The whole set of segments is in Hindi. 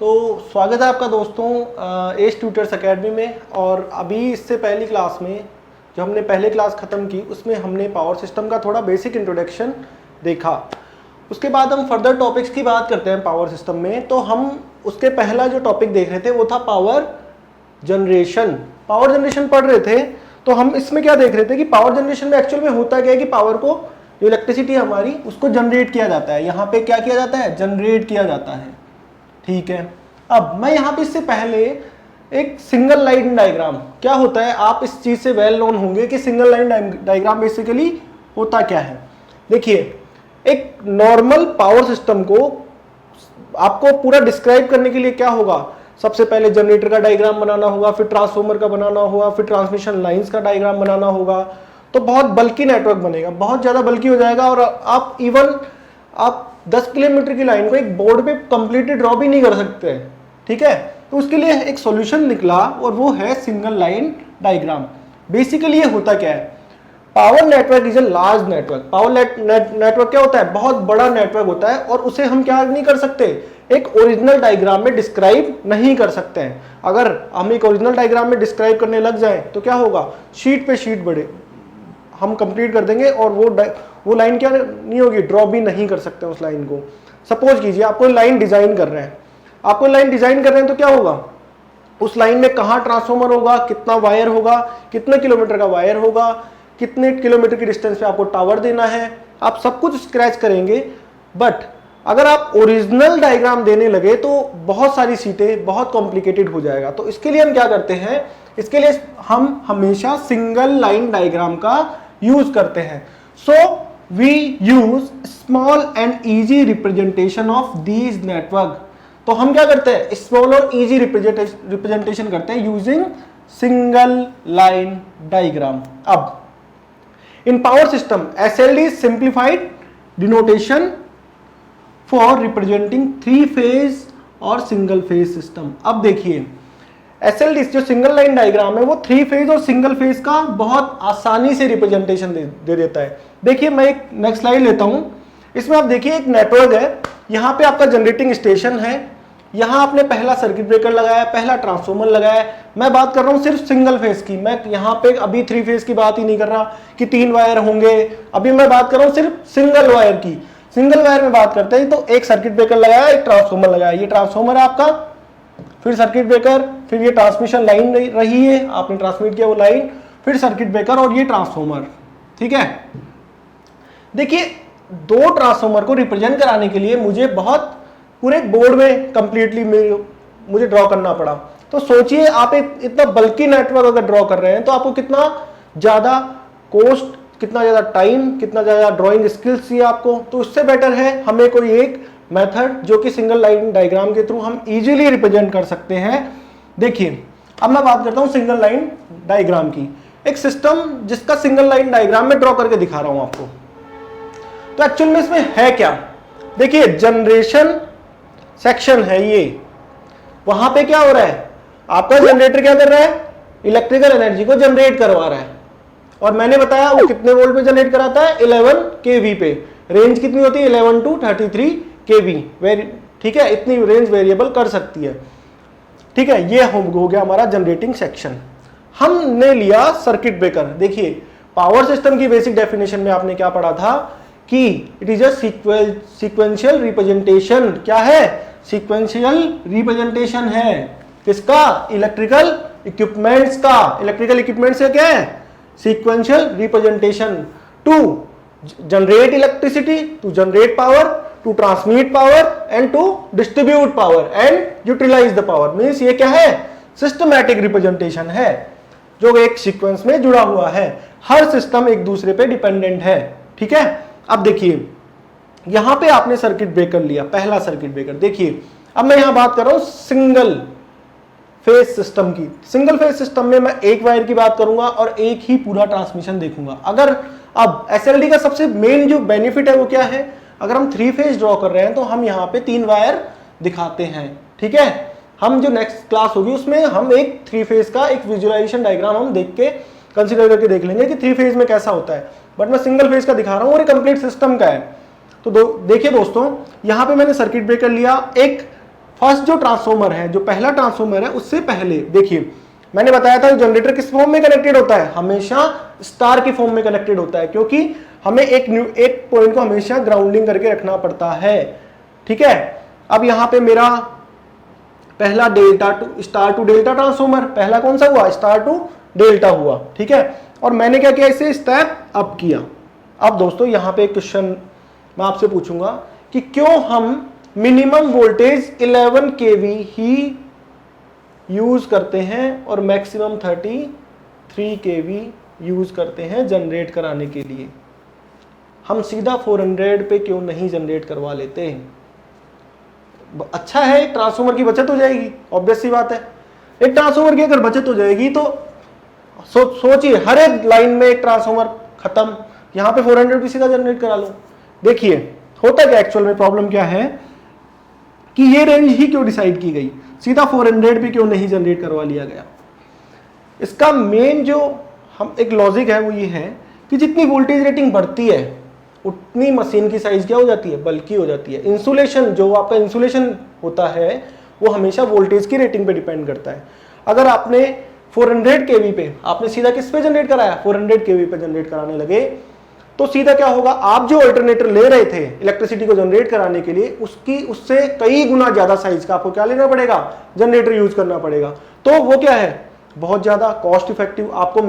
तो स्वागत है आपका दोस्तों एज ट्यूटर्स अकेडमी में। और अभी इससे पहली क्लास में जो हमने पहले क्लास ख़त्म की उसमें हमने पावर सिस्टम का थोड़ा बेसिक इंट्रोडक्शन देखा। उसके बाद हम फर्दर टॉपिक्स की बात करते हैं पावर सिस्टम में। तो हम उसके पहला जो टॉपिक देख रहे थे वो था पावर जनरेशन। पावर जनरेशन पढ़ रहे थे तो हम इसमें क्या देख रहे थे कि पावर जनरेशन में एक्चुअल में होता क्या है कि पावर को, जो इलेक्ट्रिसिटी हमारी, उसको जनरेट किया जाता है। यहाँ पे क्या किया जाता है? जनरेट किया जाता है। ठीक है, अब मैं यहाँ पे इससे पहले एक सिंगल लाइन डायग्राम क्या होता है, आप इस चीज से वेल नोन होंगे कि सिंगल लाइन डायग्राम बेसिकली होता क्या है। देखिए, एक नॉर्मल पावर सिस्टम को आपको पूरा डिस्क्राइब करने के लिए क्या होगा, सबसे पहले जनरेटर का डायग्राम बनाना होगा, फिर ट्रांसफॉर्मर का बनाना होगा, फिर ट्रांसमिशन लाइंस का डायग्राम बनाना होगा। तो बहुत बल्कि नेटवर्क बनेगा, बहुत ज्यादा बल्कि हो जाएगा। और आप 10 किलोमीटर की लाइन को एक बोर्ड पे कंप्लीटली ड्रॉ भी नहीं कर सकते। ठीक है, तो उसके लिए एक सॉल्यूशन निकला और वो है सिंगल लाइन डायग्राम। बेसिकली ये होता क्या है, power network is a large network. Power network क्या होता है? बहुत बड़ा नेटवर्क होता है और उसे हम क्या नहीं कर सकते, एक ओरिजिनल डायग्राम में डिस्क्राइब नहीं कर सकते हैं। अगर हम एक ओरिजिनल डायग्राम में डिस्क्राइब करने लग जाए तो क्या होगा, शीट पे शीट बढ़े हम कंप्लीट कर देंगे और वो लाइन क्या नहीं होगी, ड्रॉ भी नहीं कर सकते उस लाइन को। सपोज कीजिए आपको लाइन डिजाइन कर रहे हैं, तो क्या होगा, उस लाइन में कहाँ ट्रांसफॉर्मर होगा, कितना वायर होगा, कितने किलोमीटर का वायर होगा, कितने किलोमीटर की डिस्टेंस पे आपको टावर देना है, आप सब कुछ स्क्रैच करेंगे। बट अगर आप ओरिजिनल डायग्राम देने लगे तो बहुत सारी सीटें, बहुत कॉम्प्लिकेटेड हो जाएगा। तो इसके लिए हम क्या करते हैं, इसके लिए हम हमेशा सिंगल लाइन डायग्राम का यूज करते हैं। So we use small and easy representation of these network. तो हम क्या करते हैं, स्मॉल और इजी रिप्रेजेंटेशन करते हैं यूजिंग सिंगल लाइन डायग्राम। अब in power system SLD is simplified denotation for representing 3 phase और सिंगल फेज सिस्टम। अब देखिए, SLD जो सिंगल लाइन डायग्राम है वो 3 फेज और सिंगल फेज का बहुत आसानी से रिप्रेजेंटेशन दे देता है। देखिए, मैं एक नेक्स्ट स्लाइड लेता हूं। इसमें आप देखिए एक नेटवर्क है, यहाँ पे आपका जनरेटिंग स्टेशन है, यहाँ आपने पहला सर्किट ब्रेकर लगाया, पहला ट्रांसफॉर्मर लगाया। मैं बात कर रहा हूँ सिर्फ सिंगल फेज की, मैं यहाँ पे अभी 3 फेज की बात ही नहीं कर रहा कि 3 वायर होंगे। अभी मैं बात कर रहा हूँ सिर्फ सिंगल वायर की। सिंगल वायर में बात करते हैं तो एक सर्किट ब्रेकर लगाया, एक ट्रांसफॉर्मर लगाया, ये ट्रांसफॉर्मर है आपका, फिर सर्किट ब्रेकर, फिर ये ट्रांसमिशन लाइन रही है, आपने ट्रांसमिट किया वो लाइन, फिर सर्किट ब्रेकर और ये ट्रांसफॉर्मर। ठीक है, देखिए 2 ट्रांसफॉर्मर को रिप्रेजेंट कराने के लिए मुझे बहुत पूरे बोर्ड में कंप्लीटली मुझे ड्रॉ करना पड़ा। तो सोचिए आप इतना बल्कि नेटवर्क अगर ड्रॉ कर रहे हैं तो आपको कितना ज्यादा कॉस्ट, कितना ज्यादा टाइम, कितना ज्यादा ड्राइंग स्किल्स चाहिए आपको। तो उससे बेटर है हमें कोई एक मेथड जो कि सिंगल लाइन डायग्राम के थ्रू हम इजीली रिप्रेजेंट कर सकते हैं। देखिए, अब मैं बात करता हूं सिंगल लाइन डायग्राम की। एक सिस्टम जिसका सिंगल लाइन डायग्राम में ड्रॉ करके दिखा रहा हूं आपको। तो एक्चुअल में इसमें है क्या, देखिए जनरेशन सेक्शन है ये। वहां पे क्या हो रहा है, आपका जनरेटर क्या कर रहा है, इलेक्ट्रिकल एनर्जी को जनरेट करवा रहा है। और मैंने बताया वो कितने वोल्ट पे जनरेट कराता है, 11 kV पे। रेंज कितनी होती है, 11 to 33 kV। ठीक है, इतनी रेंज वेरिएबल कर सकती है। ठीक है, ये हो गया हमारा जनरेटिंग सेक्शन। हमने लिया सर्किट ब्रेकर। देखिए, पावर सिस्टम की बेसिक डेफिनेशन में आपने क्या पढ़ा था कि it is a sequential representation. क्या है, सीक्वेंशियल रिप्रेजेंटेशन है किसका, इलेक्ट्रिकल इक्विपमेंट्स का। इलेक्ट्रिकल इक्विपमेंट्स से क्या है, sequential representation to generate electricity, to generate power, to transmit power and to distribute power and utilize the power. Means ये क्या है, सिस्टमैटिक रिप्रेजेंटेशन है जो एक सीक्वेंस में जुड़ा हुआ है। हर सिस्टम एक दूसरे पे डिपेंडेंट है। ठीक है, अब देखिए यहां पे आपने सर्किट ब्रेकर लिया, पहला सर्किट ब्रेकर। देखिए, अब मैं यहां बात कर रहा हूं सिंगल फेज सिस्टम की। सिंगल फेज सिस्टम में मैं एक वायर की बात करूंगा और एक ही पूरा ट्रांसमिशन देखूंगा। अगर अब SLD का सबसे मेन जो बेनिफिट है वो क्या है, अगर हम 3 फेज ड्रॉ कर रहे हैं तो हम यहाँ पे 3 वायर दिखाते हैं। ठीक है, हम जो नेक्स्ट क्लास होगी उसमें हम एक 3 फेज का एक विजुअलाइजेशन डायग्राम हम देख के कंसिडर करके देख लेंगे कि 3 फेज में कैसा होता है। बट मैं सिंगल फेज का दिखा रहा हूं और ये कंप्लीट सिस्टम का है। तो देखिए दोस्तों, यहां पे मैंने सर्किट ब्रेकर लिया, एक फर्स्ट जो ट्रांसफॉर्मर है, जो पहला ट्रांसफॉर्मर है, उससे पहले देखिए मैंने बताया था जनरेटर किस फॉर्म में कनेक्टेड होता है, हमेशा स्टार की फॉर्म में कनेक्टेड होता है, क्योंकि हमें एक पॉइंट को हमेशा ग्राउंडिंग करके रखना पड़ता है। ठीक है, अब यहां पे मेरा पहला delta to star to delta transformer, पहला कौन सा हुआ, स्टार टू डेल्टा हुआ। ठीक है, और मैंने क्या किया, इसे स्टेप अप किया। अब दोस्तों यहां पे एक क्वेश्चन मैं आपसे पूछूंगा कि क्यों हम मिनिमम वोल्टेज 11 केवी ही यूज करते हैं और मैक्सिमम 33 केवी यूज करते हैं जनरेट कराने के लिए, हम सीधा 400 पे क्यों नहीं जनरेट करवा लेते। अच्छा है, एक ट्रांसफॉर्मर की बचत हो जाएगी, ऑब्वियस सी बात है। एक ट्रांसफॉर्मर की अगर बचत हो जाएगी तो सोचिए हर एक लाइन में एक ट्रांसफॉर्मर खत्म, यहां पे 400 भी सीधा जनरेट करा लो। देखिए होता क्या एक्चुअल में, प्रॉब्लम क्या है कि ये रेंज ही क्यों डिसाइड की गई, सीधा 400 भी क्यों नहीं जनरेट करवा लिया गया। इसका मेन जो हम एक लॉजिक है वो ये है कि जितनी वोल्टेज रेटिंग बढ़ती है उतनी मशीन की साइज क्या हो जाती है, बल्की हो जाती है। इंसुलेशन, जो आपका इंसुलेशन होता है वो हमेशा वोल्टेज की रेटिंग पे डिपेंड करता है। अगर आपने 400 केवी पे आपने सीधा किस पे जनरेट कराया, 400 केवी पे जनरेट कराने लगे, तो सीधा क्या होगा, आप जो अल्टरनेटर ले रहे थे इलेक्ट्रिसिटी को जनरेट कराने के लिए, उससे कई गुना ज्यादा साइज का आपको क्या लेना पड़ेगा, जनरेटर यूज करना पड़ेगा। तो वो क्या है, बहुत ज्यादा कॉस्ट इफेक्टिव। आपको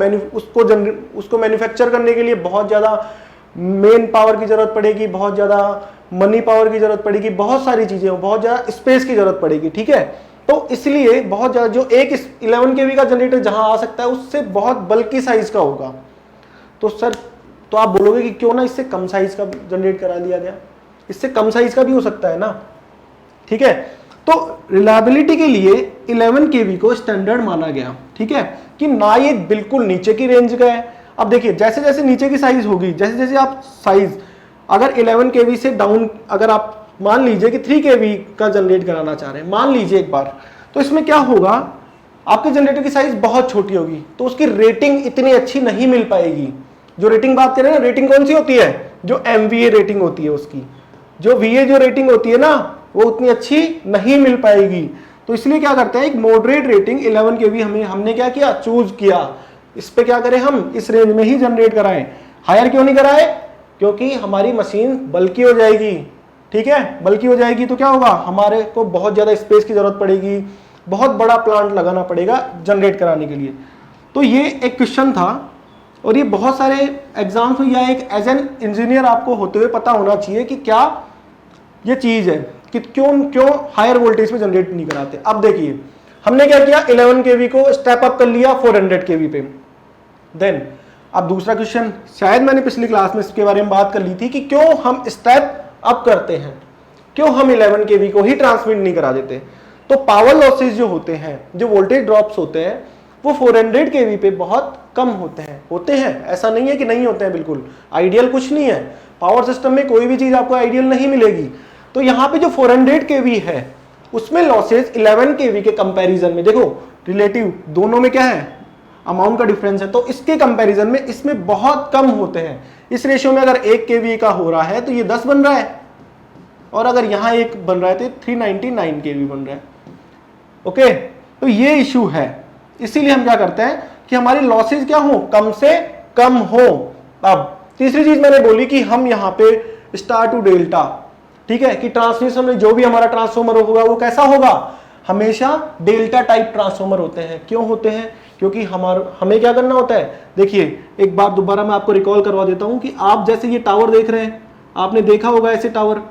उसको मैन्युफैक्चर करने के लिए बहुत ज्यादा मेन पावर की जरूरत पड़ेगी, बहुत ज्यादा मनी पावर की जरूरत पड़ेगी, बहुत सारी चीजें, बहुत ज्यादा स्पेस की जरूरत पड़ेगी। ठीक है, तो इसलिए बहुत ज्यादा जो एक 11 केवी का जनरेटर जहां आ सकता है उससे बहुत बल्कि साइज का होगा। तो सर, तो आप बोलोगे कि क्यों ना इससे कम साइज का जनरेट करा दिया गया, इससे कम साइज का भी हो सकता है ना। ठीक है, तो रिलायबिलिटी के लिए 11 केवी को स्टैंडर्ड माना गया। ठीक है, कि ना ये बिल्कुल नीचे की रेंज का है। अब देखिए जैसे जैसे नीचे की साइज होगी, जैसे जैसे आप साइज अगर 11 केवी से डाउन, अगर आप मान लीजिए कि 3 केवी का जनरेट कराना चाह रहे हैं, मान लीजिए एक बार, तो इसमें क्या होगा, आपके जनरेटर की साइज बहुत छोटी होगी तो उसकी रेटिंग इतनी अच्छी नहीं मिल पाएगी। जो रेटिंग बात करें ना, रेटिंग कौन सी होती है, जो MVA रेटिंग होती है उसकी, जो VA जो रेटिंग होती है ना, वो उतनी अच्छी नहीं मिल पाएगी। तो इसलिए क्या करते हैं, एक मॉडरेट रेटिंग 11 केवी हमने क्या किया, चूज किया। इस पे क्या करें, हम इस रेंज में ही जनरेट कराएं। हायर क्यों नहीं कराए, क्योंकि हमारी मशीन बल्कि हो जाएगी। ठीक है, बल्कि हो जाएगी तो क्या होगा, हमारे को बहुत ज्यादा स्पेस की जरूरत पड़ेगी, बहुत बड़ा प्लांट लगाना पड़ेगा जनरेट कराने के लिए। तो ये एक क्वेश्चन था और ये बहुत सारे एग्जाम्स में, या एक एज एन इंजीनियर आपको होते हुए पता होना चाहिए कि क्या ये चीज है कि क्यों हायर वोल्टेज पे जनरेट नहीं कराते। अब देखिए हमने क्या किया, 11 केवी को स्टेप अप कर लिया 400 केवी पे। देन अब दूसरा क्वेश्चन, शायद मैंने पिछली क्लास में इसके बारे में बात कर ली थी कि क्यों हम स्टेप अप करते हैं, क्यों हम 11 केवी को ही ट्रांसमिट नहीं करा देते। तो पावर लॉसेस जो होते हैं, जो वोल्टेज ड्रॉप्स होते हैं, वो 400 केवी पे बहुत कम होते हैं, ऐसा नहीं है कि नहीं होते हैं, बिल्कुल आइडियल कुछ नहीं है। पावर सिस्टम में कोई भी चीज आपको आइडियल नहीं मिलेगी। तो यहाँ पे जो 400 केवी है उसमें लॉसेस 11 केवी के कंपैरिजन में, देखो रिलेटिव दोनों में क्या है, अमाउंट का डिफरेंस है, तो इसके कंपैरिजन में इसमें बहुत कम होते हैं। इस रेशियो में अगर 1 केवी का हो रहा है तो ये 10 बन रहा है, और अगर यहाँ 1 बन रहा है तो 399 केवी बन रहा है। ओके, तो ये इशू है, इसीलिए हम क्या करते हैं कि हमारी लॉसेज क्या हो, कम से कम हो। अब तीसरी चीज मैंने बोली कि हम यहाँ पे स्टार टू डेल्टा, ठीक है, कि ट्रांसमिशन में जो भी हमारा ट्रांसफॉर्मर होगा वो कैसा होगा, हमेशा डेल्टा टाइप ट्रांसफॉर्मर होते हैं। क्यों होते हैं, क्योंकि हमें क्या करना होता है। देखिए एक बार दोबारा मैं आपको रिकॉल करवा देता हूं कि आप जैसे ये टावर देख रहे हैं, आपने देखा होगा ऐसे टावर,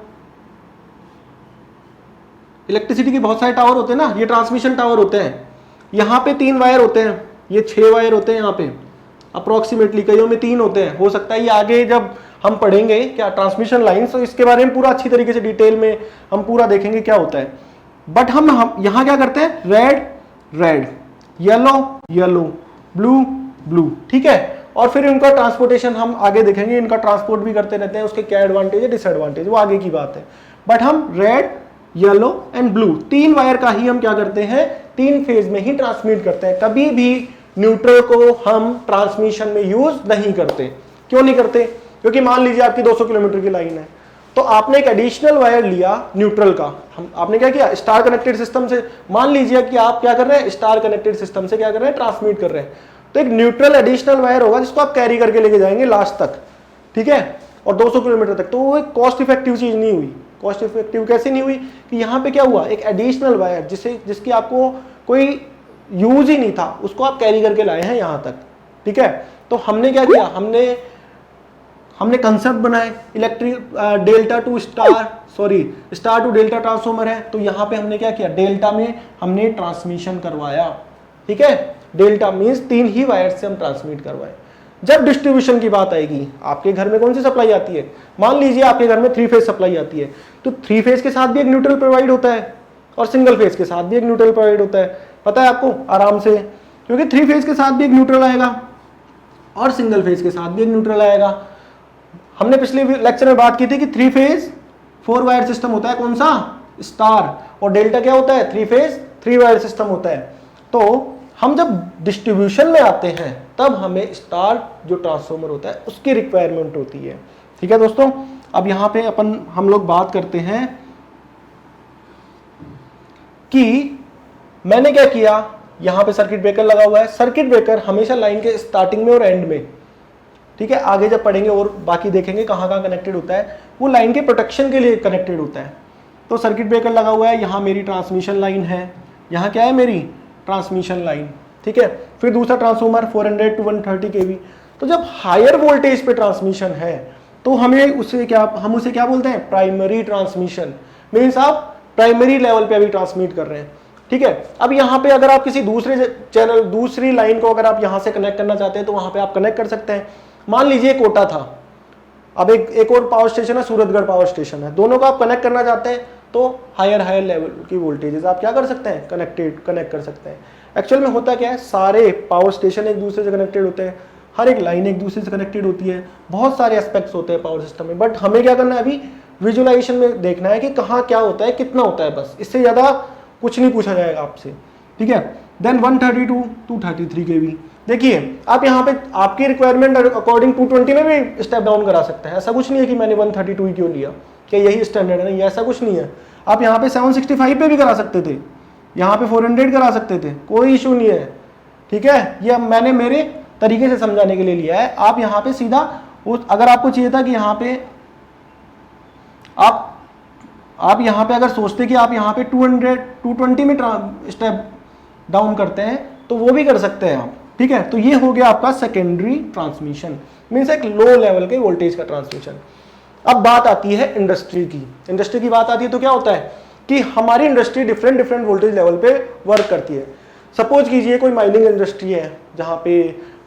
इलेक्ट्रिसिटी के बहुत सारे टावर होते हैं ना, ये ट्रांसमिशन टावर होते हैं। यहाँ पे 3 वायर होते हैं, ये 6 वायर होते हैं यहाँ पे अप्रोक्सीमेटली, कईयों में 3 होते हैं, हो सकता है ये आगे जब हम पढ़ेंगे क्या ट्रांसमिशन लाइन, तो इसके बारे में पूरा अच्छी तरीके से डिटेल में हम पूरा देखेंगे क्या होता है। बट हम यहाँ क्या करते हैं, red red, yellow yellow, blue blue, ठीक है। और फिर इनका ट्रांसपोर्टेशन हम आगे देखेंगे, इनका ट्रांसपोर्ट भी करते रहते हैं, उसके क्या एडवांटेज है डिसएडवांटेज वो आगे की बात है। बट हम red yellow and blue 3 wire का ही हम क्या करते हैं, 3 फेज में ही ट्रांसमिट करते हैं। कभी भी न्यूट्रल को हम ट्रांसमिशन में यूज नहीं करते। क्यों नहीं करते, क्योंकि मान लीजिए आपकी 200 किलोमीटर की लाइन है तो आपने एक एडिशनल वायर लिया न्यूट्रल का, आपने क्या किया, स्टार कनेक्टेड सिस्टम से, मान लीजिए कि आप क्या कर रहे हैं, स्टार कनेक्टेड सिस्टम से क्या कर रहे हैं, ट्रांसमिट कर रहे हैं, तो एक न्यूट्रल एडिशनल वायर होगा जिसको आप कैरी करके लेके जाएंगे लास्ट तक, ठीक है, और 200 किलोमीटर तक। तो वो एक कॉस्ट इफेक्टिव चीज नहीं हुई। कॉस्ट इफेक्टिव कैसे नहीं हुई कि यहाँ पे क्या हुआ, एक एडिशनल वायर जिसकी आपको कोई यूज ही नहीं था, उसको आप कैरी करके लाए हैं यहाँ तक, ठीक है। तो हमने क्या किया, हमने कंसेप्ट बनाए, electric delta to star to delta transformer है, तो यहाँ पे हमने क्या किया, डेल्टा में हमने ट्रांसमिशन करवाया, ठीक है। डेल्टा मींस 3 ही वायर से हम ट्रांसमिट करवाए। जब डिस्ट्रीब्यूशन की बात आएगी, आपके घर में कौन सी सप्लाई आती है, मान लीजिए आपके घर में 3 फेज सप्लाई आती है, तो 3 फेज के साथ भी एक न्यूट्रल प्रोवाइड होता है और सिंगल फेज के साथ भी एक न्यूट्रल प्रोवाइड होता है, पता है आपको आराम से, क्योंकि 3 फेज के साथ भी एक न्यूट्रल आएगा और सिंगल फेज के साथ भी एक न्यूट्रल आएगा। हमने पिछले लेक्चर में बात की थी कि 3 फेज 4 वायर सिस्टम होता है, कौन सा, स्टार, और डेल्टा क्या होता है, 3 फेज 3 वायर सिस्टम होता है। तो हम जब डिस्ट्रीब्यूशन में आते हैं तब हमें स्टार जो ट्रांसफॉर्मर होता है उसकी रिक्वायरमेंट होती है, ठीक है दोस्तों। अब यहाँ पे हम लोग बात करते हैं कि मैंने क्या किया, यहाँ पे सर्किट ब्रेकर लगा हुआ है। सर्किट ब्रेकर हमेशा लाइन के स्टार्टिंग में और एंड में, ठीक है, आगे जब पढ़ेंगे और बाकी देखेंगे कहाँ कहाँ कनेक्टेड होता है, वो लाइन के प्रोटेक्शन के लिए कनेक्टेड होता है। तो सर्किट ब्रेकर लगा हुआ है, यहाँ मेरी ट्रांसमिशन लाइन है, यहाँ क्या है, मेरी ट्रांसमिशन लाइन, ठीक है। फिर दूसरा ट्रांसफॉर्मर 400 to 130 kV। तो जब हायर वोल्टेज पे ट्रांसमिशन है तो हम उसे क्या बोलते हैं, प्राइमरी ट्रांसमिशन, मीन्स आप प्राइमरी लेवल पे अभी ट्रांसमिट कर रहे हैं, ठीक है। अब यहाँ पे अगर आप किसी दूसरी लाइन को अगर आप यहाँ से कनेक्ट करना चाहते हैं तो वहां पे आप कनेक्ट कर सकते हैं। मान लीजिए कोटा था, अब एक और पावर स्टेशन है, सूरतगढ़ पावर स्टेशन है, दोनों को आप कनेक्ट करना चाहते हैं तो हायर लेवल की वोल्टेजेस आप क्या कर सकते हैं, कनेक्ट कर सकते हैं। एक्चुअल में होता क्या है, सारे पावर स्टेशन एक दूसरे से कनेक्टेड होते हैं, हर एक लाइन एक दूसरे से कनेक्टेड होती है, बहुत सारे एस्पेक्ट्स होते हैं पावर सिस्टम में, बट हमें क्या करना है, अभी विजुअलाइजेशन में देखना है कि कहाँ क्या होता है, कितना होता है, बस इससे ज़्यादा कुछ नहीं पूछा जाएगा आपसे, ठीक है। Then 132 to 33 kV। देखिए आप यहाँ पे आपकी रिक्वायरमेंट अकॉर्डिंग 220 में भी स्टेप डाउन करा सकते हैं, ऐसा कुछ नहीं है कि मैंने 132 ही क्यों लिया कि यही स्टैंडर्ड है, नहीं, ऐसा कुछ नहीं है। आप यहाँ पे 765 पे भी करा सकते थे, यहाँ पे 400 करा सकते थे, कोई इशू नहीं है, ठीक है। ये मैंने मेरे तरीके से समझाने के लिए लिया है। आप यहाँ पे सीधा, अगर आपको चाहिए था कि यहाँ पे आप यहाँ पे अगर सोचते कि आप यहाँ पे 220 में स्टेप डाउन करते हैं तो वो भी कर सकते हैं आप, ठीक है। तो ये हो गया आपका सेकेंडरी ट्रांसमिशन, मीन्स एक लो लेवल के वोल्टेज का ट्रांसमिशन। अब बात आती है इंडस्ट्री की बात आती है तो क्या होता है कि हमारी इंडस्ट्री डिफरेंट वोल्टेज लेवल पे वर्क करती है। सपोज कीजिए कोई माइनिंग इंडस्ट्री है जहाँ पे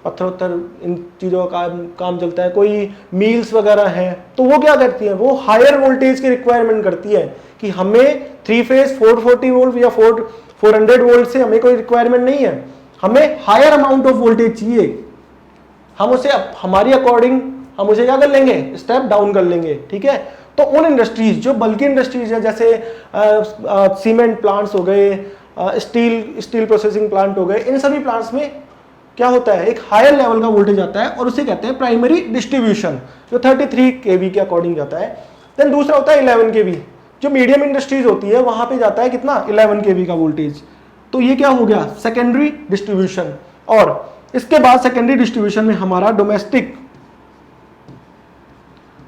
पत्थर इन चीज़ों का काम चलता है, कोई मील्स वगैरह हैं, तो वो क्या करती है, वो हायर वोल्टेज की रिक्वायरमेंट करती है कि हमें 3 फेज 440 वोल्ट या 400 वोल्ट से हमें कोई रिक्वायरमेंट नहीं है, हमें हायर अमाउंट ऑफ वोल्टेज चाहिए। हम उसे हमारी अकॉर्डिंग हम उसे क्या कर लेंगे, स्टेप डाउन कर लेंगे, ठीक है। तो उन इंडस्ट्रीज जो बल्कि इंडस्ट्रीज है, जैसे सीमेंट प्लांट्स हो गए, स्टील प्रोसेसिंग प्लांट हो गए, इन सभी प्लांट्स में क्या होता है, एक हायर लेवल का वोल्टेज आता है और उसे कहते हैं प्राइमरी डिस्ट्रीब्यूशन, जो 33 kV के अकॉर्डिंग जाता है। देन दूसरा होता है 11 kV, जो मीडियम इंडस्ट्रीज होती है वहां पे जाता है कितना, 11 kV का वोल्टेज। तो ये क्या हो गया, सेकेंडरी डिस्ट्रीब्यूशन। और इसके बाद सेकेंडरी डिस्ट्रीब्यूशन में हमारा डोमेस्टिक,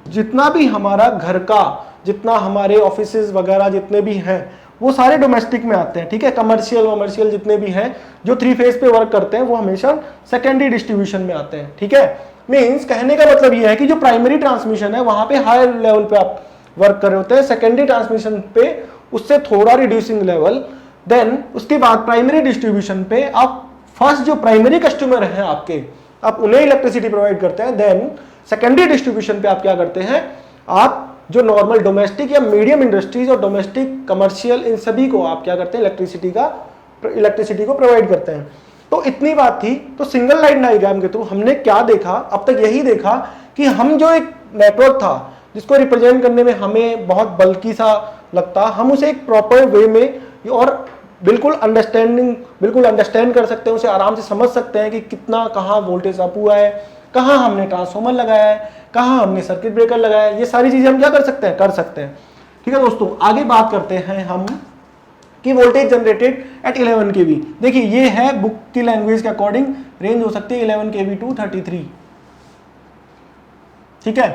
जितना भी हमारा घर का, जितना हमारे ऑफिसेज वगैरह जितने भी हैं वो सारे डोमेस्टिक में आते हैं, ठीक है। कमर्शियल जितने भी हैं जो 3 फेज पे वर्क करते हैं वो हमेशा सेकेंडरी डिस्ट्रीब्यूशन में आते हैं, ठीक है। मींस कहने का मतलब ये है कि जो प्राइमरी ट्रांसमिशन है वहां पे हायर लेवल पे आप वर्क कर रहे होते हैं, सेकेंडरी ट्रांसमिशन पे उससे थोड़ा रिड्यूसिंग लेवल, देन उसके बाद प्राइमरी डिस्ट्रीब्यूशन पे आप फर्स्ट जो प्राइमरी कस्टमर हैं आपके, आप उन्हें इलेक्ट्रिसिटी प्रोवाइड करते हैं। देन सेकेंडरी डिस्ट्रीब्यूशन पे आप क्या करते हैं, आप जो नॉर्मल डोमेस्टिक या मीडियम इंडस्ट्रीज और डोमेस्टिक कमर्शियल इन सभी को आप क्या करते हैं, इलेक्ट्रिसिटी को प्रोवाइड करते हैं। तो इतनी बात थी। तो सिंगल लाइन डायग्राम के थ्रू हमने क्या देखा, अब तक यही देखा कि हम जो एक नेटवर्क था जिसको रिप्रेजेंट करने में हमें बहुत बल्कि सा लगता, हम उसे एक प्रॉपर वे में और बिल्कुल अंडरस्टैंड कर सकते हैं, उसे आराम से समझ सकते हैं कि कितना कहाँ वोल्टेज अप हुआ है, कहाँ हमने ट्रांसफॉर्मर लगाया है, कहाँ हमने सर्किट ब्रेकर लगाया, ये सारी चीजें हम क्या कर सकते हैं, कर सकते हैं। ठीक है दोस्तों, आगे बात करते हैं हम कि वोल्टेज जनरेटेड एट 11 kV। देखिए ये है बुक की लैंग्वेज के अकॉर्डिंग, रेंज हो सकती है 11 kV टू 33। ठीक है,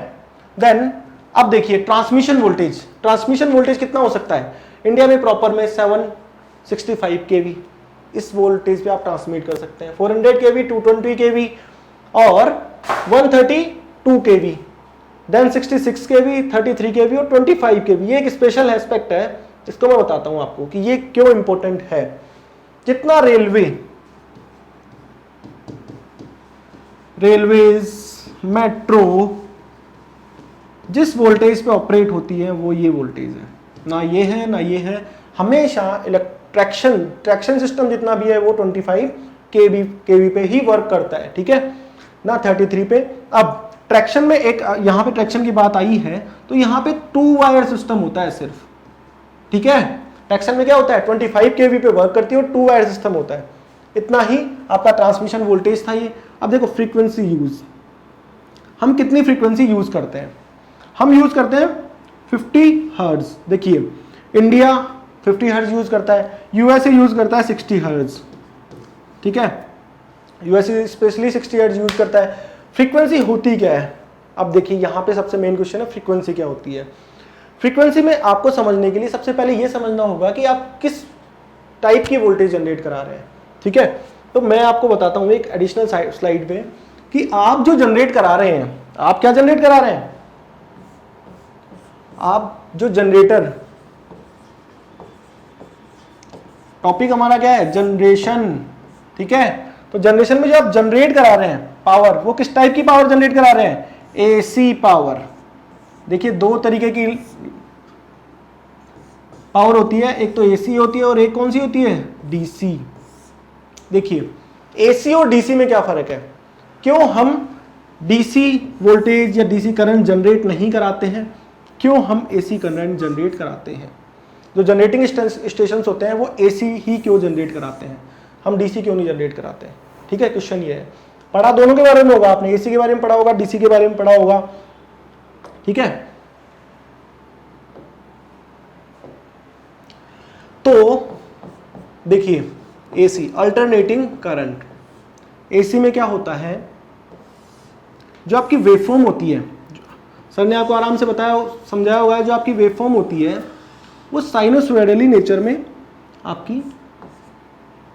देन अब देखिए ट्रांसमिशन वोल्टेज, ट्रांसमिशन वोल्टेज कितना हो सकता है इंडिया में प्रॉपर में 765 kV, इस वोल्टेज पे आप ट्रांसमिट कर सकते हैं। 400 kV, 220 kV और 132 kV, देन 66 kV, 33 kV और 25 kV। ये एक स्पेशल एस्पेक्ट है, इसको मैं बताता हूं आपको कि ये क्यों इंपॉर्टेंट है। जितना रेलवेज मेट्रो जिस वोल्टेज पे ऑपरेट होती है वो ये वोल्टेज है, ना ये है ना ये है। हमेशा ट्रैक्शन सिस्टम जितना भी है वो 25 kV पे ही वर्क करता है, ठीक है ना 33 पे। अब ट्रैक्शन में एक यहाँ पे ट्रैक्शन की बात आई है तो यहाँ पे 2 वायर सिस्टम होता है सिर्फ, ठीक है। ट्रैक्शन में क्या होता है 25 kV पे वर्क करती है और 2 वायर सिस्टम होता है। इतना ही आपका ट्रांसमिशन वोल्टेज था ये। अब देखो फ्रीक्वेंसी यूज, हम कितनी फ्रीक्वेंसी यूज करते हैं, हम यूज करते हैं 50 हर्ट्ज। देखिए इंडिया 50 हर्ट्ज यूज करता है, यूएसए यूज करता है 60 हर्ट्ज, ठीक है, यूएसए स्पेशली 60 हर्ट्ज यूज करता है। फ्रीक्वेंसी होती क्या है, अब देखिए यहाँ पे सबसे मेन क्वेश्चन है फ्रीक्वेंसी क्या होती है। फ्रीक्वेंसी में आपको समझने के लिए सबसे पहले ये समझना होगा कि आप किस टाइप की वोल्टेज जनरेट करा रहे हैं, ठीक है। तो मैं आपको बताता हूँ एक एडिशनल स्लाइड पे कि आप जो जनरेट करा रहे हैं, आप क्या जनरेट करा रहे हैं, आप जो जनरेटर, टॉपिक हमारा क्या है जनरेशन, ठीक है। तो जनरेशन में जो आप जनरेट करा रहे हैं पावर, वो किस टाइप की पावर जनरेट करा रहे हैं, एसी पावर। देखिए 2 तरीके की पावर होती है, एक तो एसी होती है और एक कौन सी होती है, डीसी। देखिए एसी और डीसी में क्या फर्क है, क्यों हम डीसी वोल्टेज या डीसी करंट जनरेट नहीं कराते हैं, क्यों हम एसी करंट जनरेट कराते हैं। जो जनरेटिंग स्टेशंस होते हैं वो एसी ही क्यों जनरेट कराते हैं, हम डीसी क्यों नहीं जनरेट कराते हैं, ठीक है। क्वेश्चन ये है, पढ़ा दोनों के बारे में होगा आपने, एसी के बारे में पढ़ा होगा, डीसी के बारे में पढ़ा होगा, ठीक है। तो देखिए एसी अल्टरनेटिंग करंट, एसी में क्या होता है, जो आपकी वेवफॉर्म होती है, सर ने आपको आराम से बताया समझाया होगा, जो आपकी वेवफॉर्म होती है वो साइनोसॉइडली नेचर में आपकी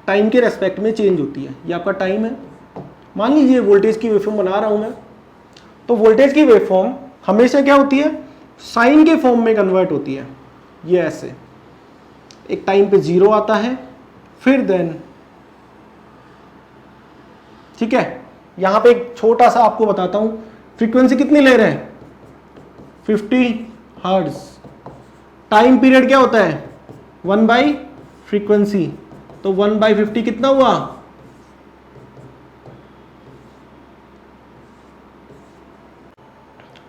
टाइम के रेस्पेक्ट में चेंज होती है। ये आपका टाइम है, मान लीजिए वोल्टेज की वेवफॉर्म बना रहा हूं मैं, तो वोल्टेज की वेवफॉर्म हमेशा क्या होती है, साइन के फॉर्म में कन्वर्ट होती है। ये ऐसे एक टाइम पे 0 आता है, फिर देन, ठीक है। यहां पे एक छोटा सा आपको बताता हूं, फ्रीक्वेंसी कितनी ले रहे हैं 50 हर्ट्ज, टाइम पीरियड क्या होता है 1 फ्रीक्वेंसी, तो 1/50 कितना हुआ,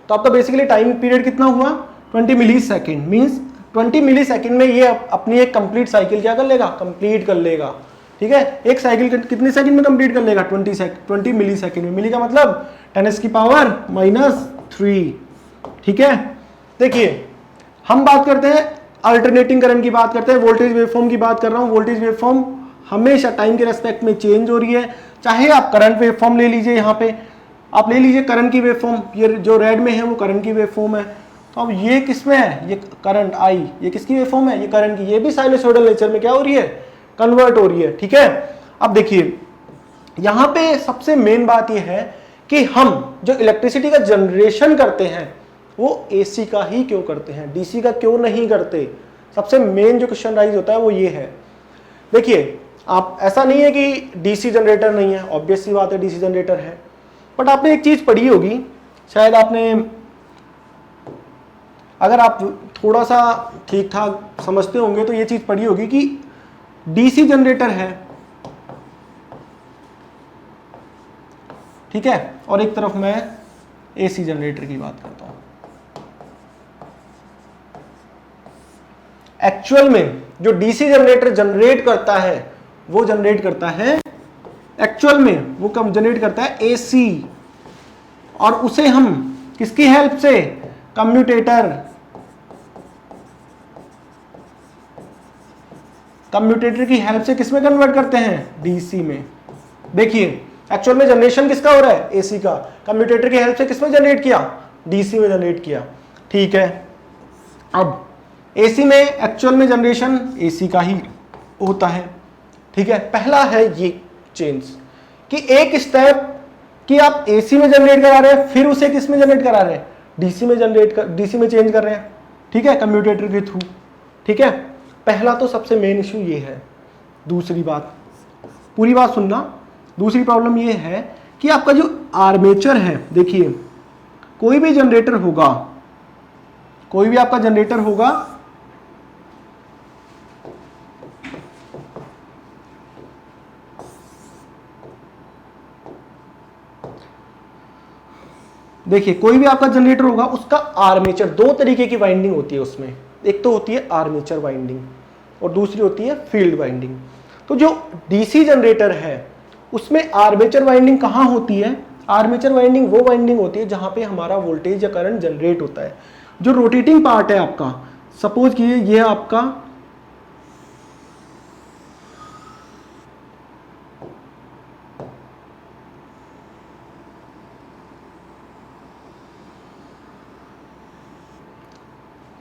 तो आपका बेसिकली टाइम पीरियड कितना हुआ 20 मिली सेकेंड। मीन्स 20 मिली सेकेंड में ये अपनी एक कंप्लीट साइकिल क्या कर लेगा, कंप्लीट कर लेगा, ठीक है। एक साइकिल कितने सेकंड में कंप्लीट कर लेगा 20 मिली सेकेंड में। मिली का मतलब 10⁻⁻3, ठीक है। देखिए हम बात करते हैं अल्टरनेटिंग करंट की बात करते हैं, वोल्टेज वेवफॉर्म की बात कर रहा हूं। वोल्टेज वेवफॉर्म हमेशा टाइम के रेस्पेक्ट में चेंज हो रही है, चाहे आप करंट वेवफॉर्म ले लीजिए, यहाँ पे आप ले लीजिए करंट की वेवफॉर्म, ये जो रेड में है वो करंट की वेवफॉर्म है। तो अब ये किसमें है, ये करंट आई, ये किसकी वेवफॉर्म है, ये करंट की, ये भी साइनसॉइडल नेचर में क्या हो रही है, कन्वर्ट हो रही है, ठीक है। अब देखिए यहां पे सबसे मेन बात यह है कि हम जो इलेक्ट्रिसिटी का जनरेशन करते हैं वो एसी का ही क्यों करते हैं, डीसी का क्यों नहीं करते। सबसे मेन जो क्वेश्चन राइज होता है वो ये है। देखिए आप, ऐसा नहीं है कि डीसी जनरेटर नहीं है, ऑब्वियस सी बात है डीसी जनरेटर है, बट आपने एक चीज पढ़ी होगी, शायद आपने, अगर आप थोड़ा सा ठीक ठाक समझते होंगे तो ये चीज पढ़ी होगी कि डीसी जनरेटर है, ठीक है, और एक तरफ मैं एसी जनरेटर की बात करता हूं। एक्चुअल में जो डीसी जनरेटर जनरेट करता है वो जनरेट करता है, एक्चुअल में वो कम जनरेट करता है एसी, और उसे हम किसकी हेल्प से? कम्यूटेटर। कम्यूटेटर की हेल्प से किस में कन्वर्ट करते हैं? डीसी में। देखिए एक्चुअल में जनरेशन किसका हो रहा है? एसी का। कम्यूटेटर की हेल्प से किस में जनरेट किया? डीसी में जनरेट किया। ठीक है, अब एसी में एक्चुअल में जनरेशन एसी का ही होता है। ठीक है, पहला है ये चेंज कि एक स्टेप कि आप एसी में जनरेट करा रहे हैं, फिर उसे किस में जनरेट करा रहे हैं? डीसी में डीसी में चेंज कर रहे हैं। ठीक है, कम्यूटेटर के थ्रू। ठीक है, पहला तो सबसे मेन इशू ये है। दूसरी बात, पूरी बात सुनना, दूसरी प्रॉब्लम ये है कि आपका जो आर्मेचर है, देखिए कोई भी जनरेटर होगा, कोई भी आपका जनरेटर होगा, देखिए कोई भी आपका जनरेटर होगा, उसका आर्मेचर, दो तरीके की वाइंडिंग होती है उसमें। एक तो होती है आर्मेचर वाइंडिंग और दूसरी होती है फील्ड वाइंडिंग। तो जो डीसी जनरेटर है उसमें आर्मेचर वाइंडिंग कहाँ होती है? आर्मेचर वाइंडिंग वो वाइंडिंग होती है जहां पे हमारा वोल्टेज या करंट जनरेट होता है। जो रोटेटिंग पार्ट है आपका, सपोज कीजिए ये आपका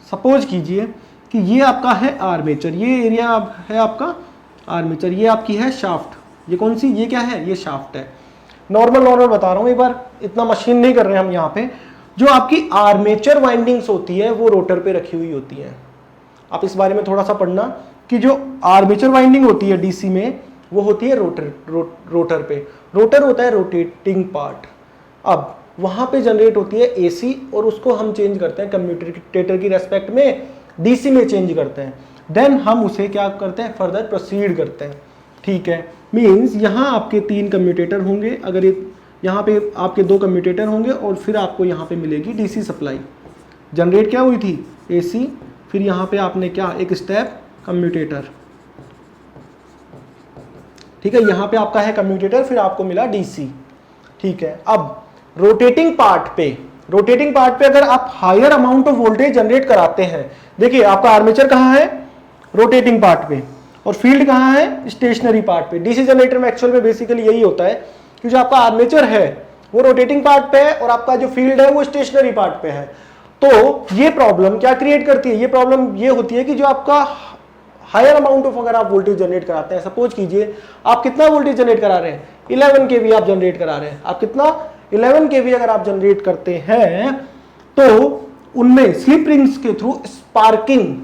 सपोज कीजिए कि ये आपका है आर्मेचर, ये एरिया है आपका आर्मेचर, ये आपकी है शाफ्ट। ये कौन सी? ये क्या है? ये शाफ्ट है। नॉर्मल बता रहा हूं एक बार, इतना मशीन नहीं कर रहे हैं हम यहाँ पे। जो आपकी आर्मेचर वाइंडिंग्स होती है वो रोटर पे रखी हुई होती है। आप इस बारे में थोड़ा सा पढ़ना कि जो आर्मेचर वाइंडिंग होती है डीसी में वो होती है रोटर पे। रोटर होता है रोटेटिंग पार्ट। अब वहां पे जनरेट होती है एसी और उसको हम चेंज करते हैं कम्यूटेटर की रेस्पेक्ट में डीसी में चेंज करते हैं। देन हम उसे क्या करते हैं? फर्दर प्रोसीड करते हैं। ठीक है, मींस यहाँ आपके 3 कम्यूटेटर होंगे, अगर यहाँ पे आपके 2 कम्यूटेटर होंगे और फिर आपको यहाँ पे मिलेगी डीसी सप्लाई। जनरेट क्या हुई थी? एसी, फिर यहाँ पे आपने क्या? एक स्टेप कम्यूटेटर। ठीक है, यहाँ पे आपका है कम्यूटेटर, फिर आपको मिला डीसी। ठीक है, अब रोटेटिंग पार्ट पे अगर आप higher amount of voltage generate कराते हैं, देखिए आपका आर्मेचर कहाँ है? रोटेटिंग पार्ट पे, और फील्ड कहाँ है? स्टेशनरी पार्ट पे। डीसी जनरेटर में एक्चुअल में बेसिकली यही होता है कि जो आपका आर्मेचर है वो रोटेटिंग पार्ट पे है और आपका जो फील्ड है वो स्टेशनरी पार्ट पे है। तो ये प्रॉब्लम क्या क्रिएट करती है? ये प्रॉब्लम ये होती है कि जो आपका हायर अमाउंट ऑफ अगर आप वोल्टेज जनरेट कराते हैं, सपोज कीजिए आप कितना वोल्टेज जनरेट करा रहे हैं? 11 केवी आप जनरेट करा रहे हैं। आप कितना? 11 केवी अगर आप जनरेट करते हैं तो उनमें स्लिप रिंग्स के थ्रू स्पार्किंग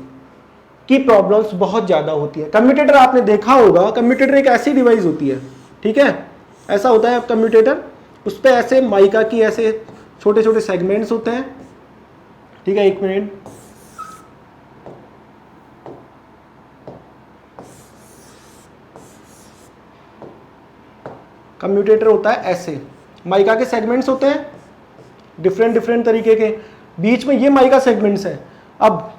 की प्रॉब्लम्स बहुत ज्यादा होती है। कम्यूटेटर आपने देखा होगा, कम्यूटेटर एक ऐसी डिवाइस होती है, ठीक है, ऐसा होता है कम्यूटेटर, उस पर ऐसे माइका की ऐसे छोटे छोटे सेगमेंट्स होते हैं। ठीक है, एक मिनट, कम्यूटेटर होता है ऐसे, माइका के सेगमेंट्स होते हैं डिफरेंट तरीके के, बीच में ये माइका सेगमेंट्स हैं। अब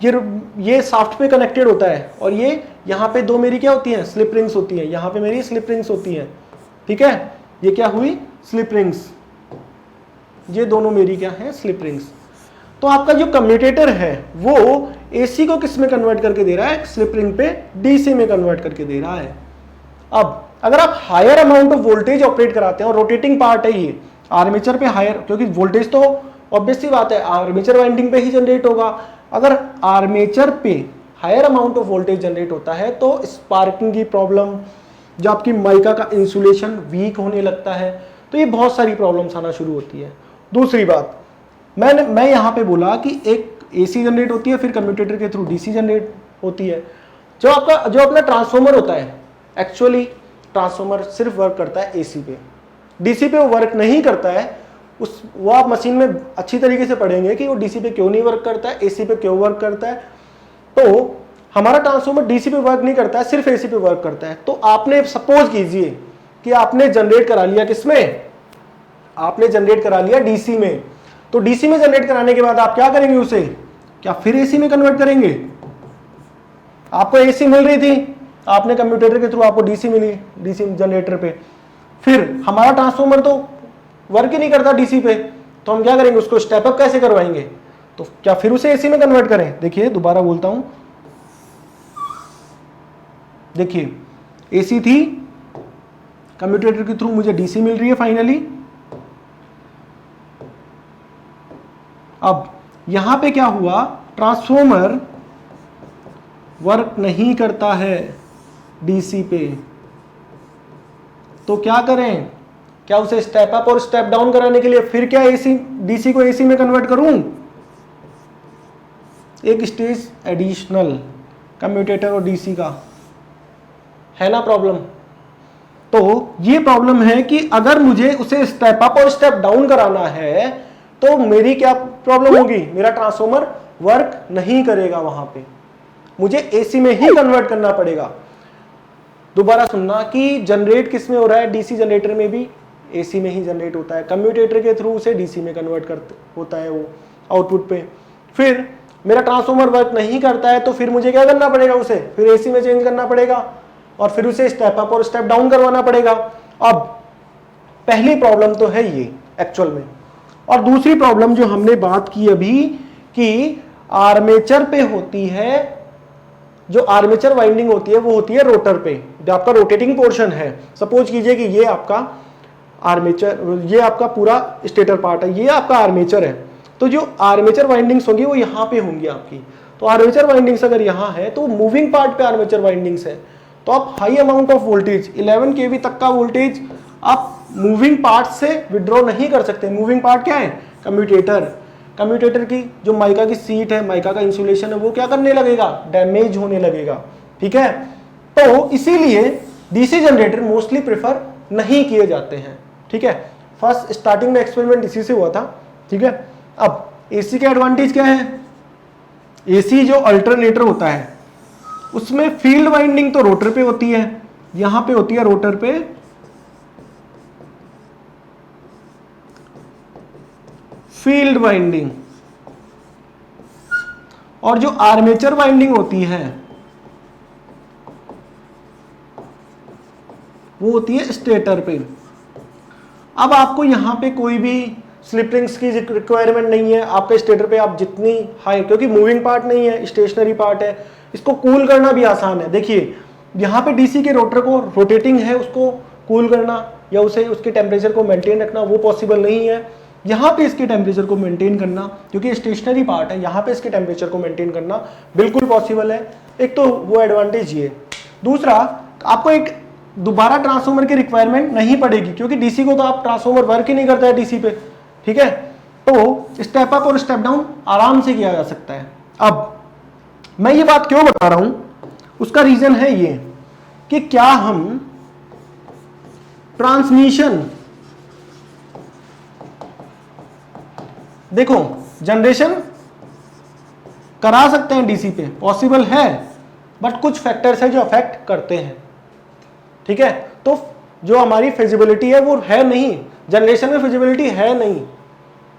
ये शाफ्ट पे कनेक्टेड होता है और ये यहाँ पे 2 मेरी क्या होती हैं? स्लिप रिंग्स होती हैं। यहाँ पे मेरी स्लिप रिंग्स होती हैं। ठीक है, ये क्या हुई? Slip rings. ये दोनों मेरी क्या है? Slip rings. तो आपका जो कम्यूटेटर है वो एसी को किस में कन्वर्ट करके दे रहा है? स्लिप रिंग पे डीसी में कन्वर्ट करके दे रहा है। अब अगर आप higher amount of voltage operate कराते हैं और रोटेटिंग पार्ट है ये आर्मेचर पे हायर, क्योंकि वोल्टेज तो ऑब्वियस सी बात है आर्मेचर वाइंडिंग पे ही जनरेट होगा। अगर आर्मेचर पे higher amount of voltage generate होता है तो स्पार्किंग की प्रॉब्लम, जो आपकी माइका का इंसुलेशन वीक होने लगता है, तो ये बहुत सारी प्रॉब्लम्स आना शुरू होती है। दूसरी बात, मैं यहाँ पे बोला कि एक एसी जनरेट होती है, फिर कम्यूटेटर के थ्रू डीसी जनरेट होती है। जो अपना ट्रांसफॉर्मर होता है, एक्चुअली ट्रांसफॉर्मर सिर्फ वर्क करता है एसी पे, डीसी पे वो वर्क नहीं करता है। वो आप मशीन में अच्छी तरीके से पढ़ेंगे कि वो डीसी पे क्यों नहीं वर्क करता है, एसी पे क्यों वर्क करता है। तो हमारा ट्रांसफॉर्मर डीसी पे वर्क नहीं करता है, सिर्फ एसी पे वर्क करता है। तो आपने सपोज कीजिए कि आपने जनरेट करा लिया किसमें? आपने जनरेट करा लिया डीसी में। तो डीसी में जनरेट कराने के बाद आप क्या करेंगे? उसे क्या फिर एसी में कन्वर्ट करेंगे? आपको एसी मिल रही थी, आपने कम्यूटेटर के थ्रू आपको डीसी मिली, डीसी जनरेटर पे, फिर हमारा ट्रांसफॉर्मर तो वर्क ही नहीं करता डीसी पे, तो हम क्या करेंगे, उसको स्टेप अप कैसे करवाएंगे, तो क्या फिर उसे एसी में कन्वर्ट करें। देखिए दोबारा बोलता हूं, देखिए एसी थी, कम्यूटेटर के थ्रू मुझे डीसी मिल रही है फाइनली। अब यहां पे क्या हुआ, ट्रांसफॉर्मर वर्क नहीं करता है डीसी पे, तो क्या करें, क्या उसे स्टेप अप और स्टेप डाउन कराने के लिए फिर क्या एसी डीसी को एसी में कन्वर्ट करूं, एक स्टेज एडिशनल कम्यूटेटर और डीसी का, है ना प्रॉब्लम। तो ये प्रॉब्लम है कि अगर मुझे उसे स्टेप अप और स्टेप डाउन कराना है तो मेरी क्या प्रॉब्लम होगी, मेरा ट्रांसफॉर्मर वर्क नहीं करेगा, वहां पे मुझे एसी में ही कन्वर्ट करना पड़ेगा। दोबारा सुनना कि जनरेट किस में हो रहा है, डीसी जनरेटर में भी एसी में ही जनरेट होता है, कम्यूटेटर के थ्रू उसे डीसी में कन्वर्ट करते होता है वो आउटपुट पे। फिर मेरा ट्रांसफॉर्मर वर्क नहीं करता है तो फिर मुझे क्या करना पड़ेगा, उसे फिर एसी में चेंज करना पड़ेगा और फिर उसे स्टेप अप और स्टेप डाउन करवाना पड़ेगा। अब पहली प्रॉब्लम तो है ये एक्चुअल में, और दूसरी प्रॉब्लम जो हमने बात की अभी कि आर्मेचर पे होती है, जो आर्मेचर वाइंडिंग होती है वो होती है रोटर पे, जो आपका रोटेटिंग पोर्शन है। सपोज कीजिए कि ये आपका आर्मेचर, ये आपका पूरा स्टेटर पार्ट है, ये आपका आर्मेचर है, तो जो आर्मेचर वाइंडिंग्स होंगी वो यहाँ पे होंगी आपकी। तो आर्मेचर वाइंडिंग्स अगर यहाँ है तो मूविंग पार्ट पे आर्मेचर वाइंडिंग्स है, तो आप high amount of voltage 11 kV तक का वोल्टेज आप मूविंग पार्ट से विड्रॉ नहीं कर सकते। मूविंग पार्ट क्या है, कम्यूटेटर। कम्यूटेटर की जो माइका की सीट है, माइका का इंसुलेशन है, वो क्या करने लगेगा, डैमेज होने लगेगा, ठीक है। तो इसीलिए डीसी जनरेटर मोस्टली प्रेफर नहीं किए जाते हैं, ठीक है। फर्स्ट स्टार्टिंग में एक्सपेरिमेंट इसी से हुआ था, ठीक है। अब एसी का एडवांटेज क्या है, एसी जो अल्टरनेटर होता है उसमें फील्ड वाइंडिंग तो रोटर पे होती है, यहां पे होती है रोटर पे फील्ड वाइंडिंग, और जो आर्मेचर वाइंडिंग होती है वो होती है स्टेटर पे। अब आपको यहां पे कोई भी स्लिप रिंग्स की रिक्वायरमेंट नहीं है, आपके स्टेटर पे आप जितनी हाई, क्योंकि मूविंग पार्ट नहीं है, स्टेशनरी पार्ट है, इसको कूल करना भी आसान है। देखिए यहाँ पे डीसी के रोटर को रोटेटिंग है, उसको कूल करना या उसे उसके टेम्परेचर को मेंटेन रखना वो पॉसिबल नहीं है। यहाँ पे इसके टेम्परेचर को मेंटेन करना, क्योंकि स्टेशनरी पार्ट है, यहाँ पे इसके टेम्परेचर को मेंटेन करना बिल्कुल पॉसिबल है। एक तो वो एडवांटेज ये, दूसरा आपको एक दोबारा ट्रांसफॉर्मर की रिक्वायरमेंट नहीं पड़ेगी, क्योंकि डीसी को तो आप ट्रांसफॉर्मर वर्क ही नहीं करता है डीसी पे, ठीक है। तो स्टेप अप और स्टेप डाउन आराम से किया जा सकता है। अब मैं ये बात क्यों बता रहा हूं, उसका रीजन है ये कि क्या हम ट्रांसमिशन, देखो जनरेशन करा सकते हैं डीसी पे, पॉसिबल है, बट कुछ फैक्टर्स है जो अफेक्ट करते हैं, ठीक है। तो जो हमारी फिजिबिलिटी है वो है नहीं, जनरेशन में फिजिबिलिटी है नहीं,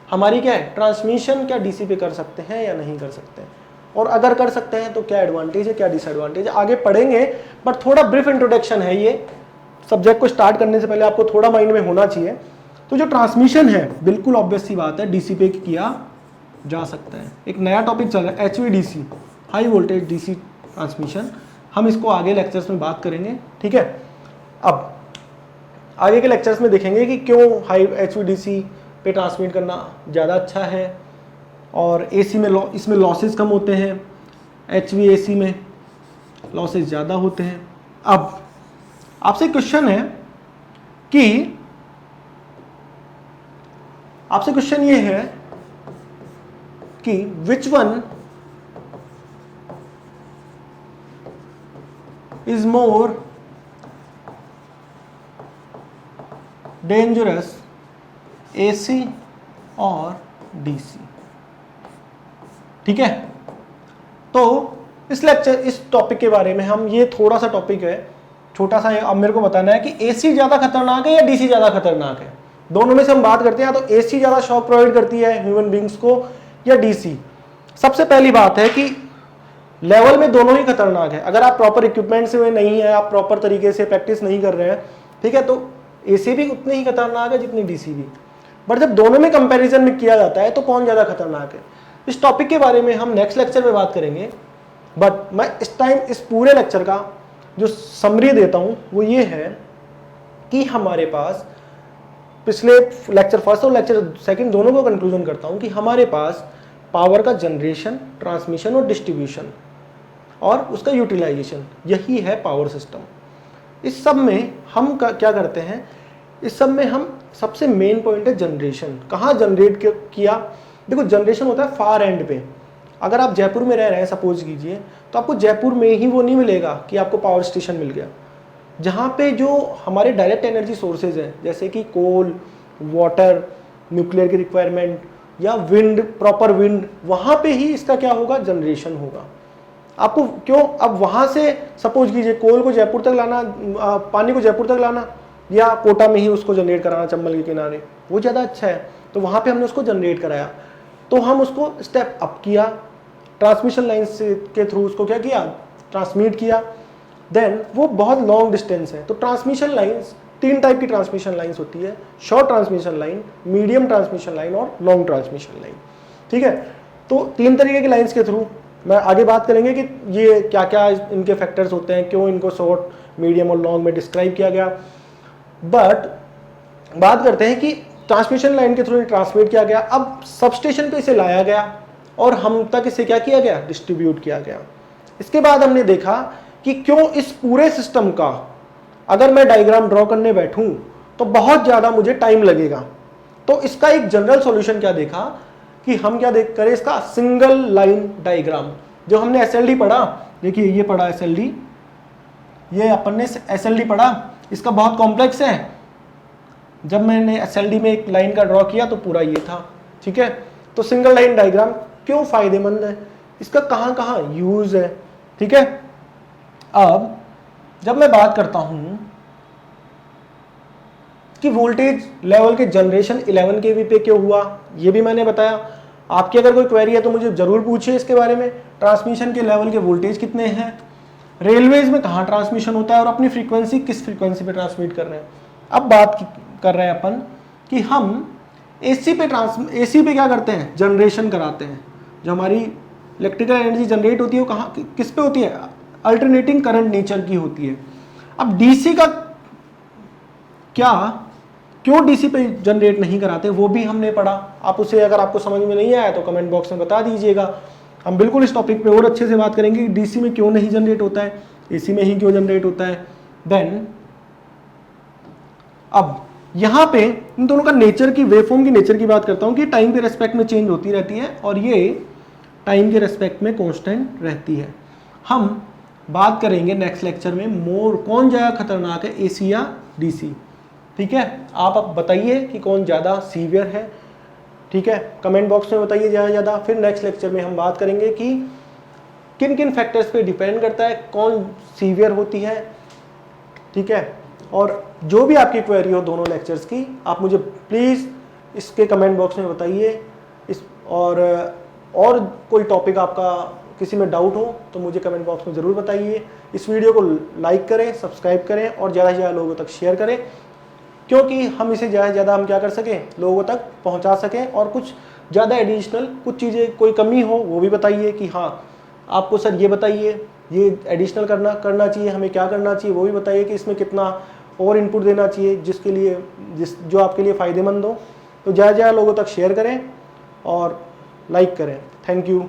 हमारी क्या है ट्रांसमिशन, क्या डीसी पे कर सकते हैं या नहीं कर सकते हैं, और अगर कर सकते हैं तो क्या एडवांटेज है क्या डिसएडवांटेज है, आगे पढ़ेंगे। बट थोड़ा ब्रीफ इंट्रोडक्शन है, ये सब्जेक्ट को स्टार्ट करने से पहले आपको थोड़ा माइंड में होना चाहिए। तो जो ट्रांसमिशन है बिल्कुल ऑब्वियस सी बात है, डीसी पे किया जा सकता है। एक नया टॉपिक चल रहा है HVDC, high voltage DC transmission, हम इसको आगे लेक्चर्स में बात करेंगे, ठीक है। अब आगे के लेक्चर्स में देखेंगे कि क्यों हाई HVDC पे ट्रांसमिट करना ज़्यादा अच्छा है, और एसी में इसमें लॉसेस कम होते हैं, HVAC में लॉसेस ज़्यादा होते हैं। अब आपसे क्वेश्चन है कि आपसे क्वेश्चन ये है कि which one is more dangerous, AC और डीसी, ठीक है। तो इस लेक्चर, इस टॉपिक के बारे में हम, ये थोड़ा सा टॉपिक है छोटा सा, अब मेरे को बताना है कि एसी ज्यादा खतरनाक है या डीसी ज्यादा खतरनाक है। दोनों में से हम बात करते हैं, तो एसी ज्यादा शॉक प्रोवाइड करती है ह्यूमन बींग्स को या डीसी। सबसे पहली बात है कि लेवल में दोनों ही खतरनाक है। अगर आप प्रॉपर इक्विपमेंट से नहीं है, आप प्रॉपर तरीके से प्रैक्टिस नहीं कर रहे हैं, ठीक है, तो एसी भी उतनी ही खतरनाक है जितनी डीसी भी। बट जब दोनों में कंपैरिजन में किया जाता है तो कौन ज़्यादा खतरनाक है। इस टॉपिक के बारे में हम नेक्स्ट लेक्चर में बात करेंगे, बट मैं इस टाइम इस पूरे लेक्चर का जो समरी देता हूँ वो ये है कि हमारे पास पिछले लेक्चर फर्स्ट और लेक्चर सेकंड दोनों को कंक्लूजन करता हूँ कि हमारे पास पावर का जनरेशन, ट्रांसमिशन और डिस्ट्रीब्यूशन और उसका यूटिलाइजेशन, यही है पावर सिस्टम। इस सब में हम क्या करते हैं, इस सब में हम सबसे मेन पॉइंट है जनरेशन। कहाँ जनरेट किया? देखो जनरेशन होता है फार एंड पे। अगर आप जयपुर में रह रहे हैं सपोज कीजिए, तो आपको जयपुर में ही वो नहीं मिलेगा कि आपको पावर स्टेशन मिल गया। जहाँ पे जो हमारे डायरेक्ट एनर्जी सोर्सेज हैं जैसे कि कोल, वाटर, न्यूक्लियर की रिक्वायरमेंट या विंड, प्रॉपर विंड, वहाँ पे ही इसका क्या होगा, जनरेशन होगा। आपको क्यों अब वहाँ से सपोज कीजिए कोल को जयपुर तक लाना, पानी को जयपुर तक लाना या कोटा में ही उसको जनरेट कराना चंबल के किनारे, वो ज़्यादा अच्छा है। तो वहाँ पे हमने उसको जनरेट कराया, तो हम उसको स्टेप अप किया, ट्रांसमिशन लाइन्स के थ्रू उसको क्या किया, ट्रांसमिट किया। देन वो बहुत लॉन्ग डिस्टेंस है, तो ट्रांसमिशन लाइन्स, 3 टाइप की ट्रांसमिशन लाइन्स होती है, short transmission line, medium transmission line और लॉन्ग ट्रांसमिशन लाइन। ठीक है, तो 3 तरीके की लाइन्स के थ्रू मैं आगे बात करेंगे कि ये क्या क्या इनके फैक्टर्स होते हैं, क्यों इनको शॉर्ट, मीडियम और लॉन्ग में डिस्क्राइब किया गया। बट बात करते हैं कि ट्रांसमिशन लाइन के थ्रू ट्रांसमिट किया गया, अब सबस्टेशन पे इसे लाया गया और हम तक इसे क्या किया गया, डिस्ट्रीब्यूट किया गया। इसके बाद हमने देखा कि क्यों इस पूरे सिस्टम का अगर मैं डायग्राम ड्रॉ करने बैठूं तो बहुत ज़्यादा मुझे टाइम लगेगा। तो इसका एक जनरल सॉल्यूशन क्या देखा कि हम क्या देख करें, इसका सिंगल लाइन डायग्राम। जो हमने एसएलडी पढ़ा, देखिए ये पढ़ा एसएलडी, ये अपन ने एसएलडी पढ़ा, इसका बहुत कॉम्प्लेक्स है। जब मैंने एसएलडी में एक लाइन का ड्रॉ किया तो पूरा ये था। ठीक है, तो सिंगल लाइन डायग्राम क्यों फायदेमंद है, इसका कहाँ कहाँ यूज है। ठीक है, अब जब मैं बात करता हूं कि वोल्टेज लेवल के जनरेशन 11 केवी पे क्यों हुआ, ये भी मैंने बताया। आपकी अगर कोई क्वेरी है तो मुझे जरूर पूछिए इसके बारे में। ट्रांसमिशन के लेवल के वोल्टेज कितने हैं, रेलवेज में कहाँ ट्रांसमिशन होता है और अपनी फ्रीक्वेंसी किस फ्रीक्वेंसी पे ट्रांसमिट कर रहे हैं। अब बात कर रहे हैं अपन कि हम एसी पे क्या करते हैं, जनरेशन कराते हैं। जो हमारी इलेक्ट्रिकल एनर्जी जनरेट होती है वो कहाँ, किस पे होती है, अल्टरनेटिंग करंट नेचर की होती है। अब डीसी का क्या, क्यों डीसी पे जनरेट नहीं कराते, वो भी हमने पढ़ा। आप उसे अगर आपको समझ में नहीं आया तो कमेंट बॉक्स में बता दीजिएगा। हम बिल्कुल इस टॉपिक पे और अच्छे से बात करेंगे कि डीसी में क्यों नहीं जनरेट होता है, एसी में ही क्यों जनरेट होता है। देन अब यहाँ पे इन दोनों का नेचर की, वेवफॉर्म की नेचर की बात करता हूँ कि टाइम के रेस्पेक्ट में चेंज होती रहती है और ये टाइम के रेस्पेक्ट में कांस्टेंट रहती है। हम बात करेंगे नेक्स्ट लेक्चर में कौन ज़्यादा खतरनाक है, एसी या डीसी। ठीक है, आप अब बताइए कि कौन ज़्यादा सीवियर है। ठीक है, कमेंट बॉक्स में बताइए ज़्यादा। फिर नेक्स्ट लेक्चर में हम बात करेंगे कि किन किन फैक्टर्स पे डिपेंड करता है कौन सीवियर होती है। ठीक है, और जो भी आपकी क्वेरी हो दोनों लेक्चर्स की, आप मुझे प्लीज़ इसके कमेंट बॉक्स में बताइए। और कोई टॉपिक आपका किसी में डाउट हो तो मुझे कमेंट बॉक्स में ज़रूर बताइए। इस वीडियो को लाइक करें, सब्सक्राइब करें और ज़्यादा से ज़्यादा लोगों तक शेयर करें, क्योंकि हम इसे ज़्यादा से ज़्यादा हम क्या कर सकें, लोगों तक पहुंचा सकें। और कुछ ज़्यादा एडिशनल कुछ चीज़ें, कोई कमी हो वो भी बताइए कि हाँ आपको सर ये बताइए, ये एडिशनल करना चाहिए, हमें क्या करना चाहिए वो भी बताइए कि इसमें कितना और इनपुट देना चाहिए जो आपके लिए फ़ायदेमंद हो। तो ज़्यादा से ज़्यादा लोगों तक शेयर करें और लाइक करें। Thank you.